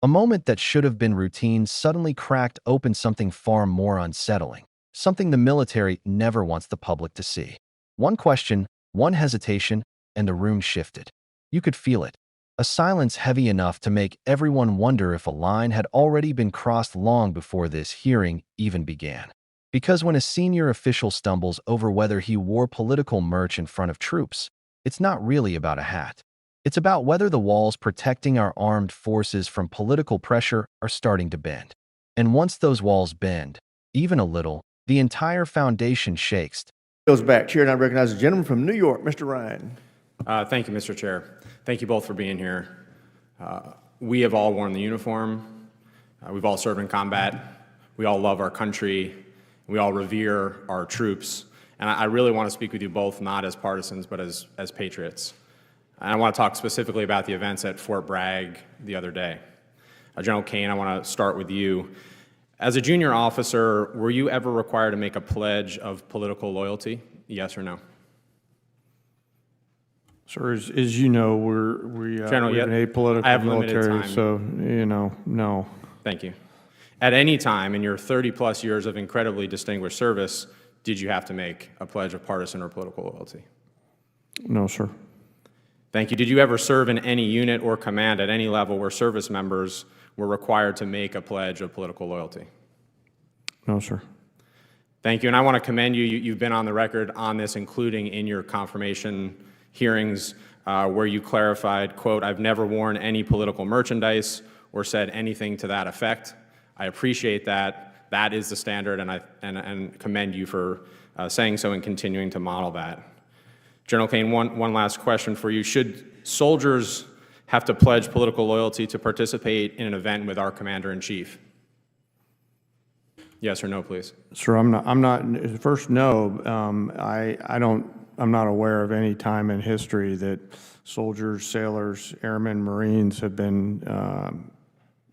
A moment that should have been routine suddenly cracked open something far more unsettling, something the military never wants the public to see. One question, one hesitation, and the room shifted. You could feel it. A silence heavy enough to make everyone wonder if a line had already been crossed long before this hearing even began. Because when a senior official stumbles over whether he wore political merch in front of troops, it's not really about a hat. It's about whether the walls protecting our armed forces from political pressure are starting to bend. And once those walls bend, even a little, the entire foundation shakes. Goes back. Chair, and I recognize the gentleman from New York, Mr. Ryan. Thank you, Mr. Chair. Thank you both for being here. We have all worn the uniform. We've all served in combat. We all love our country. We all revere our troops. And I really want to speak with you both, not as partisans, but as patriots. And I want to talk specifically about the events at Fort Bragg the other day. General Kane, I want to start with you. As a junior officer, were you ever required to make a pledge of political loyalty? Yes or no? Sir, as you know, we're General, an apolitical military, time. so, no. Thank you. At any time in your 30-plus years of incredibly distinguished service, did you have to make a pledge of partisan or political loyalty? No, sir. Thank you. Did you ever serve in any unit or command at any level where service members were required to make a pledge of political loyalty? No, sir. Thank you. And I want to commend you. You've been on the record on this, including in your confirmation hearings where you clarified, quote, "I've never worn any political merchandise or said anything to that effect." I appreciate that. That is the standard, and commend you for saying so and continuing to model that. General Kane, one last question for you. Should soldiers have to pledge political loyalty to participate in an event with our commander-in-chief? Yes or no, please. Sir, I'm not, first, no. I'm not aware of any time in history that soldiers, sailors, airmen, Marines have been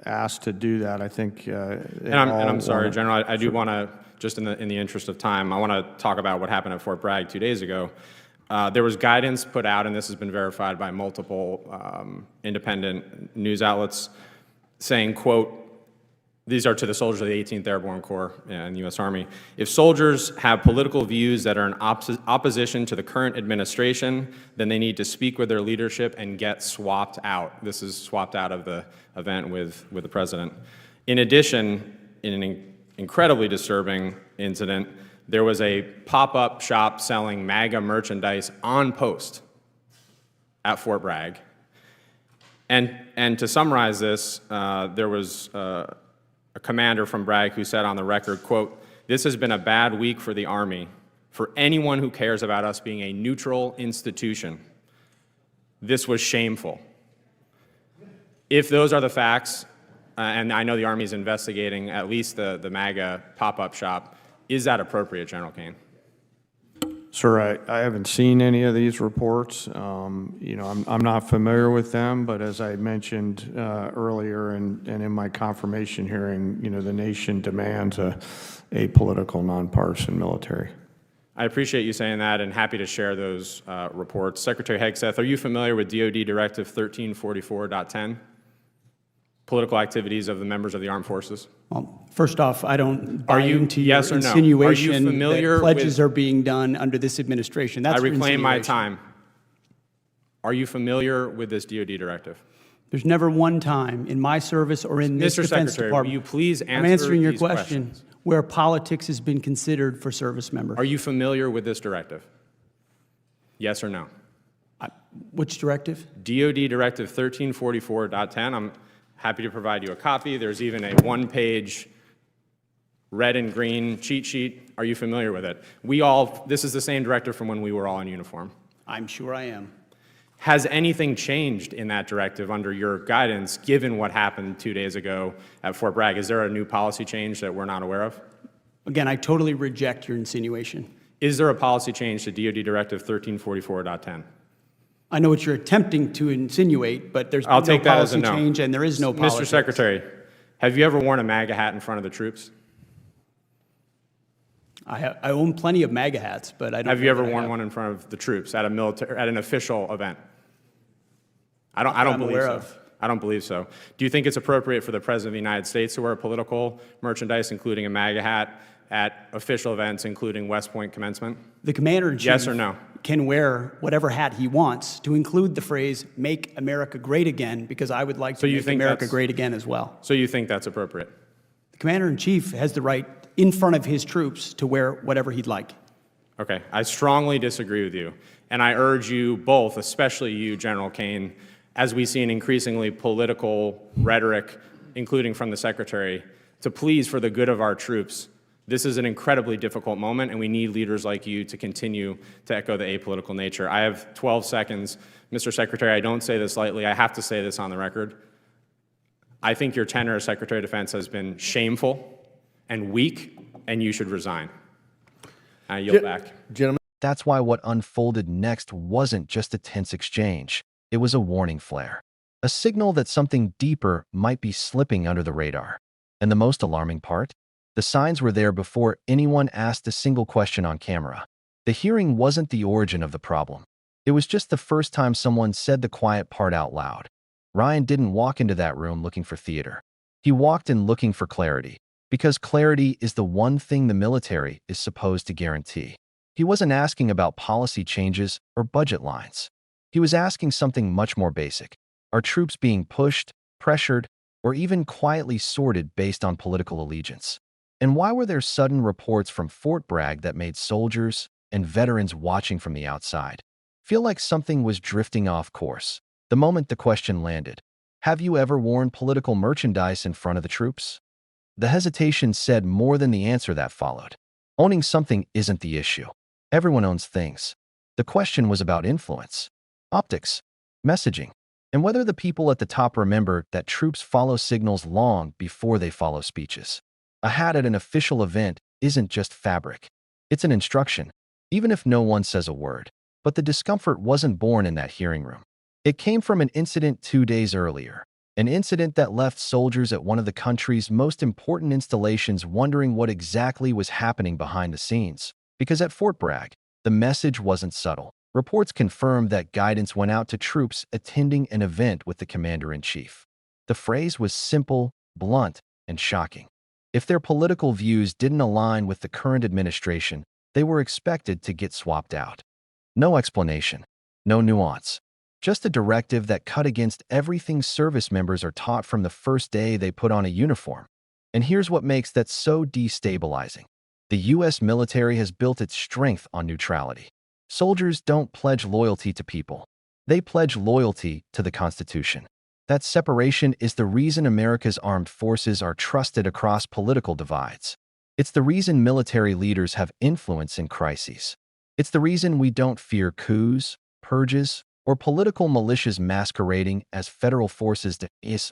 asked to do that. I think. And I'm sorry, General, I do want to, just in the interest of time, I want to talk about what happened at Fort Bragg 2 days ago. There was guidance put out, and this has been verified by multiple independent news outlets, saying, quote, these are to the soldiers of the 18th Airborne Corps and the U.S. Army. If soldiers have political views that are in opposition to the current administration, then they need to speak with their leadership and get swapped out. This is swapped out of the event with the president. In addition, in an incredibly disturbing incident, there was a pop-up shop selling MAGA merchandise on post at Fort Bragg. And to summarize this, there was a commander from Bragg who said on the record, quote, "This has been a bad week for the Army, for anyone who cares about us being a neutral institution. This was shameful." If those are the facts, and I know the Army is investigating at least the MAGA pop-up shop, is that appropriate, General Kane? Sir, I haven't seen any of these reports. I'm not familiar with them, but as I mentioned earlier and in my confirmation hearing, the nation demands a political, nonpartisan military. I appreciate you saying that and happy to share those reports. Secretary Hegseth, are you familiar with DoD Directive 1344.10? Political activities of the members of the armed forces? Well, first off, I don't buy into your yes or no? insinuation Are you familiar that pledges with, are being done under this administration. That's I reclaim my insinuation. time. Are you familiar with this DoD directive? There's never one time in my service or in this Mr. Defense Secretary, Department. will you please answer I'm answering your these question questions? where politics has been considered for service members. Are you familiar with this directive? Yes or no? Which directive? DoD Directive 1344.10. I'm happy to provide you a copy. There's even a one-page red and green cheat sheet. Are you familiar with it? This is the same directive from when we were all in uniform. I'm sure I am. Has anything changed in that directive under your guidance, given what happened 2 days ago at Fort Bragg? Is there a new policy change that we're not aware of? Again, I totally reject your insinuation. Is there a policy change to DoD Directive 1344.10? I know what you're attempting to insinuate, but there's I'll been take no that as a policy no. change and there is no policy. Mr. Secretary, have you ever worn a MAGA hat in front of the troops? I own plenty of MAGA hats, but I don't. Have you ever worn one in front of the troops at an official event? I don't I'm believe aware so. of. I don't believe so. Do you think it's appropriate for the President of the United States to wear political merchandise, including a MAGA hat, at official events, including West Point commencement? The commander-in-chief Yes or no? can wear whatever hat he wants to include the phrase, "Make America Great Again," because I would like to you make think America that's- great again as well. So you think that's appropriate? The commander-in-chief has the right in front of his troops to wear whatever he'd like. Okay, I strongly disagree with you. And I urge you both, especially you, General Kane, as we see an increasingly political rhetoric, including from the Secretary, to please, for the good of our troops, this is an incredibly difficult moment, and we need leaders like you to continue to echo the apolitical nature. I have 12 seconds. Mr. Secretary, I don't say this lightly. I have to say this on the record. I think your tenure as Secretary of Defense has been shameful and weak, and you should resign. I yield back. Gentlemen. That's why what unfolded next wasn't just a tense exchange. It was a warning flare, a signal that something deeper might be slipping under the radar. And the most alarming part? The signs were there before anyone asked a single question on camera. The hearing wasn't the origin of the problem. It was just the first time someone said the quiet part out loud. Ryan didn't walk into that room looking for theater. He walked in looking for clarity, because clarity is the one thing the military is supposed to guarantee. He wasn't asking about policy changes or budget lines. He was asking something much more basic. Are troops being pushed, pressured, or even quietly sorted based on political allegiance? And why were there sudden reports from Fort Bragg that made soldiers and veterans watching from the outside feel like something was drifting off course? The moment the question landed, have you ever worn political merchandise in front of the troops? The hesitation said more than the answer that followed. Owning something isn't the issue. Everyone owns things. The question was about influence, optics, messaging, and whether the people at the top remember that troops follow signals long before they follow speeches. A hat at an official event isn't just fabric. It's an instruction, even if no one says a word. But the discomfort wasn't born in that hearing room. It came from an incident 2 days earlier, an incident that left soldiers at one of the country's most important installations wondering what exactly was happening behind the scenes. Because at Fort Bragg, the message wasn't subtle. Reports confirmed that guidance went out to troops attending an event with the commander-in-chief. The phrase was simple, blunt, and shocking. If their political views didn't align with the current administration, they were expected to get swapped out. No explanation, no nuance, just a directive that cut against everything service members are taught from the first day they put on a uniform. And here's what makes that so destabilizing. The U.S. military has built its strength on neutrality. Soldiers don't pledge loyalty to people. They pledge loyalty to the Constitution. That separation is the reason America's armed forces are trusted across political divides. It's the reason military leaders have influence in crises. It's the reason we don't fear coups, purges, or political militias masquerading as federal forces.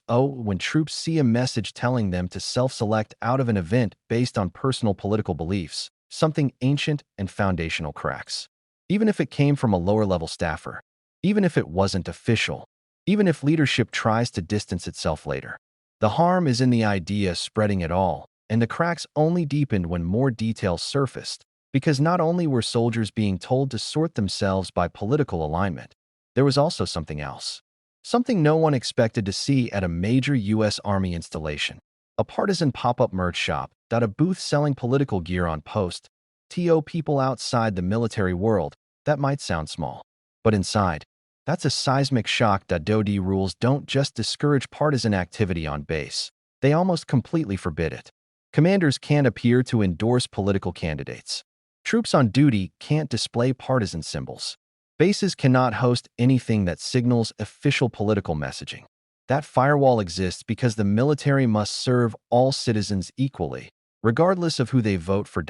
When troops see a message telling them to self-select out of an event based on personal political beliefs, something ancient and foundational cracks. Even if it came from a lower-level staffer, even if it wasn't official, even if leadership tries to distance itself later. The harm is in the idea spreading it all, and the cracks only deepened when more details surfaced, because not only were soldiers being told to sort themselves by political alignment, there was also something else. Something no one expected to see at a major U.S. Army installation. A partisan pop-up merch shop, a booth selling political gear on post, to people outside the military world. That might sound small. But inside, that's a seismic shock. DoD rules don't just discourage partisan activity on base. They almost completely forbid it. Commanders can't appear to endorse political candidates. Troops on duty can't display partisan symbols. Bases cannot host anything that signals official political messaging. That firewall exists because the military must serve all citizens equally, regardless of who they vote for.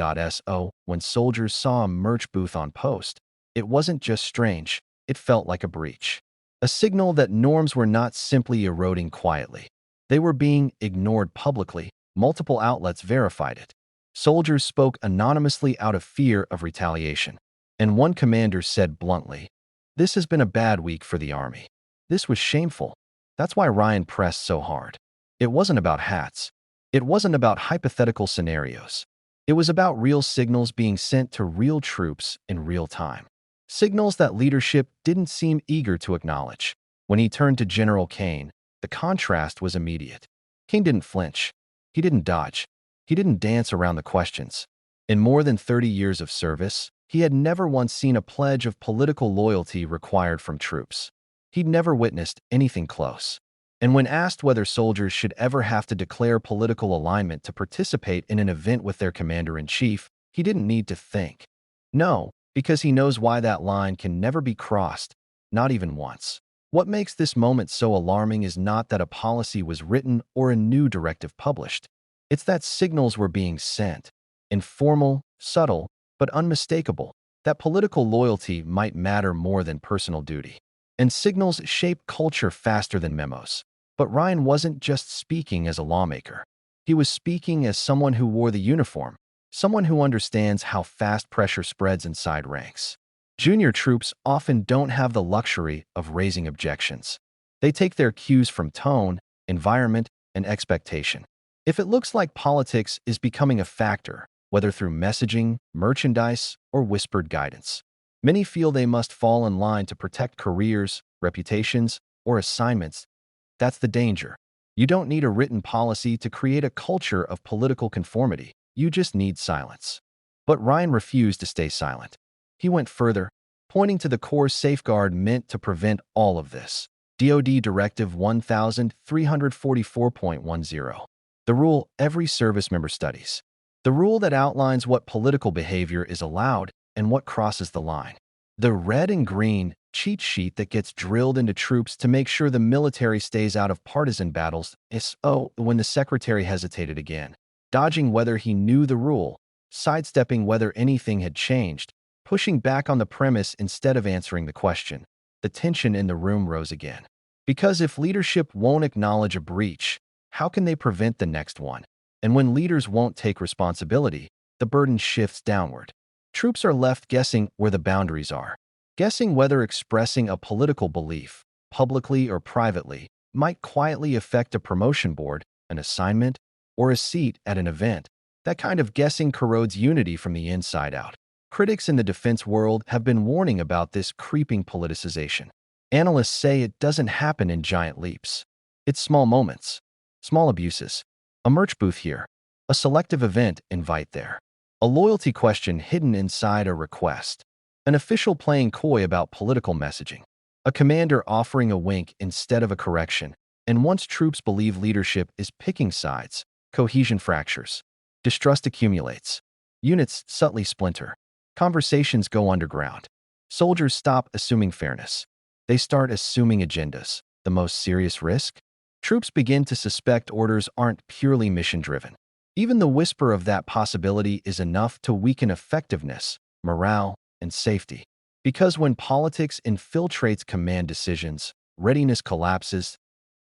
When soldiers saw a merch booth on post, it wasn't just strange, it felt like a breach. A signal that norms were not simply eroding quietly. They were being ignored publicly. Multiple outlets verified it. Soldiers spoke anonymously out of fear of retaliation. And one commander said bluntly, "This has been a bad week for the Army." This was shameful. That's why Ryan pressed so hard. It wasn't about hats. It wasn't about hypothetical scenarios. It was about real signals being sent to real troops in real time. Signals that leadership didn't seem eager to acknowledge. When he turned to General Kane, The contrast was immediate. King didn't flinch. He didn't dodge. He didn't dance around the questions. In more than 30 years of service, he had never once seen a pledge of political loyalty required from troops. He'd never witnessed anything close. And when asked whether soldiers should ever have to declare political alignment to participate in an event with their commander-in-chief, he didn't need to think. No, because he knows why that line can never be crossed, not even once. What makes this moment so alarming is not that a policy was written or a new directive published. It's that signals were being sent, informal, subtle, but unmistakable, that political loyalty might matter more than personal duty. And signals shape culture faster than memos. But Ryan wasn't just speaking as a lawmaker. He was speaking as someone who wore the uniform, someone who understands how fast pressure spreads inside ranks. Junior troops often don't have the luxury of raising objections. They take their cues from tone, environment, and expectation. If it looks like politics is becoming a factor, whether through messaging, merchandise, or whispered guidance, many feel they must fall in line to protect careers, reputations, or assignments. That's the danger. You don't need a written policy to create a culture of political conformity. You just need silence. But Ryan refused to stay silent. He went further, pointing to the core safeguard meant to prevent all of this. DoD Directive 1344.10. The rule every service member studies. The rule that outlines what political behavior is allowed and what crosses the line. The red and green cheat sheet that gets drilled into troops to make sure the military stays out of partisan battles is, when the secretary hesitated again, dodging whether he knew the rule, sidestepping whether anything had changed, pushing back on the premise instead of answering the question. The tension in the room rose again. Because if leadership won't acknowledge a breach, how can they prevent the next one? And when leaders won't take responsibility, the burden shifts downward. Troops are left guessing where the boundaries are, guessing whether expressing a political belief, publicly or privately, might quietly affect a promotion board, an assignment, or a seat at an event. That kind of guessing corrodes unity from the inside out. Critics in the defense world have been warning about this creeping politicization. Analysts say it doesn't happen in giant leaps. It's small moments, small abuses, a merch booth here, a selective event invite there, a loyalty question hidden inside a request, an official playing coy about political messaging, a commander offering a wink instead of a correction. And once troops believe leadership is picking sides, cohesion fractures, distrust accumulates, units subtly splinter, conversations go underground. Soldiers stop assuming fairness. They start assuming agendas. The most serious risk? Troops begin to suspect orders aren't purely mission-driven. Even the whisper of that possibility is enough to weaken effectiveness, morale, and safety. Because when politics infiltrates command decisions, readiness collapses.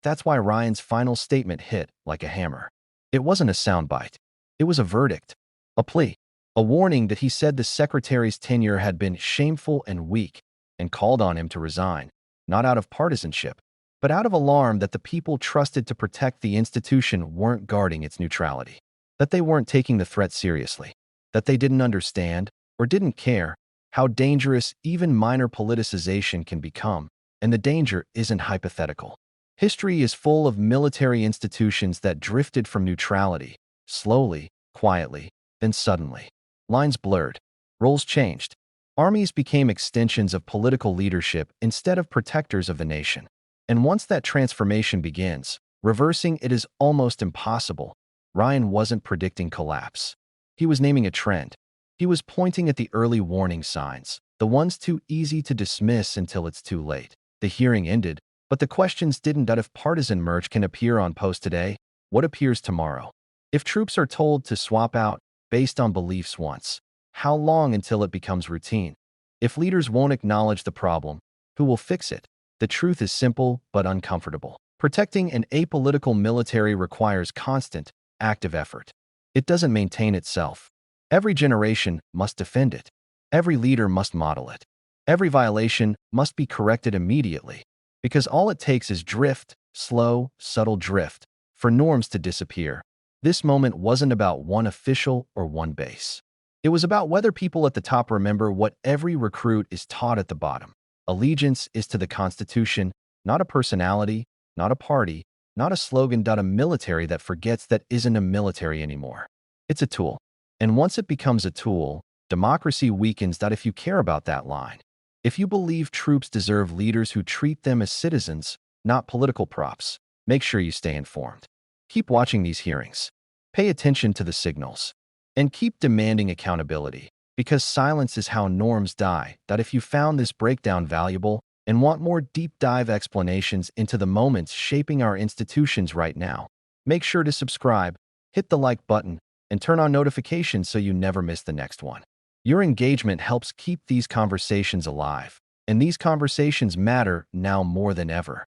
That's why Ryan's final statement hit like a hammer. It wasn't a soundbite. It was a verdict, a plea, a warning that he said the secretary's tenure had been shameful and weak, and called on him to resign, not out of partisanship, but out of alarm that the people trusted to protect the institution weren't guarding its neutrality, that they weren't taking the threat seriously, that they didn't understand, or didn't care, how dangerous even minor politicization can become, and the danger isn't hypothetical. History is full of military institutions that drifted from neutrality, slowly, quietly, then suddenly. Lines blurred, roles changed. Armies became extensions of political leadership instead of protectors of the nation. And once that transformation begins, reversing it is almost impossible. Ryan wasn't predicting collapse. He was naming a trend. He was pointing at the early warning signs, the ones too easy to dismiss until it's too late. The hearing ended, but the questions didn't. If partisan merch can appear on post today, what appears tomorrow? If troops are told to swap out based on beliefs once, how long until it becomes routine? If leaders won't acknowledge the problem, who will fix it? The truth is simple but uncomfortable. Protecting an apolitical military requires constant, active effort. It doesn't maintain itself. Every generation must defend it. Every leader must model it. Every violation must be corrected immediately, because all it takes is drift, slow, subtle drift, for norms to disappear. This moment wasn't about one official or one base. It was about whether people at the top remember what every recruit is taught at the bottom. Allegiance is to the Constitution, not a personality, not a party, not a slogan, not a military that forgets that isn't a military anymore. It's a tool. And once it becomes a tool, democracy weakens. That if you care about that line, if you believe troops deserve leaders who treat them as citizens, not political props, make sure you stay informed. Keep watching these hearings. Pay attention to the signals. And keep demanding accountability, because silence is how norms die. That if you found this breakdown valuable and want more deep dive explanations into the moments shaping our institutions right now, make sure to subscribe, hit the like button, and turn on notifications so you never miss the next one. Your engagement helps keep these conversations alive, and these conversations matter now more than ever.